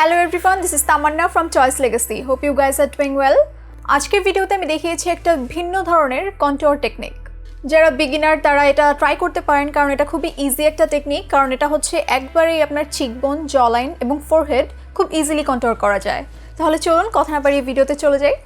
Hello everyone, this is Tamanna from Choice Legacy. Hope you guys are doing well. আজকের ভিডিওতে আমি দেখিয়েছি একটা ভিন্ন ধরনের কন্ট্যুর টেকনিক। যারা বিগিনার তারা এটা ট্রাই করতে পারেন কারণ এটা খুবই ইজি একটা টেকনিক, কারণ এটা হচ্ছে একবারেই আপনার চিকবোন, জ লাইন এবং ফোরহেড খুব ইজিলি কন্ট্যুর করা যায়। তাহলে চলুন কথা না বাড়িয়ে ভিডিওতে চলে যাই।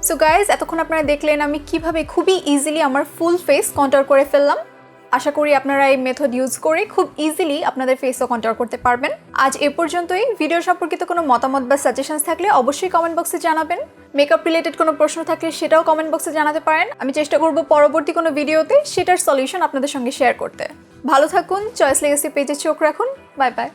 সো গাইজ, এতক্ষণ আপনারা দেখলেন আমি কিভাবে খুবই ইজিলি আমার ফুল ফেস কন্ট্যুর করে ফেললাম। আশা করি আপনারা এই মেথড ইউজ করে খুব ইজিলি আপনাদের ফেসও কন্ট্যুর করতে পারবেন। আজ এ পর্যন্তই। ভিডিও সম্পর্কিত কোনো মতামত বা সাজেশনস থাকলে অবশ্যই কমেন্ট বক্সে জানাবেন। মেকআপ রিলেটেড কোনো প্রশ্ন থাকলে সেটাও কমেন্ট বক্সে জানাতে পারেন। আমি চেষ্টা করব পরবর্তী কোনো ভিডিওতে সেটার সলিউশন আপনাদের সঙ্গে শেয়ার করতে। ভালো থাকুন, চয়েস লেগেসি পেজে চোখ রাখুন। Bye bye.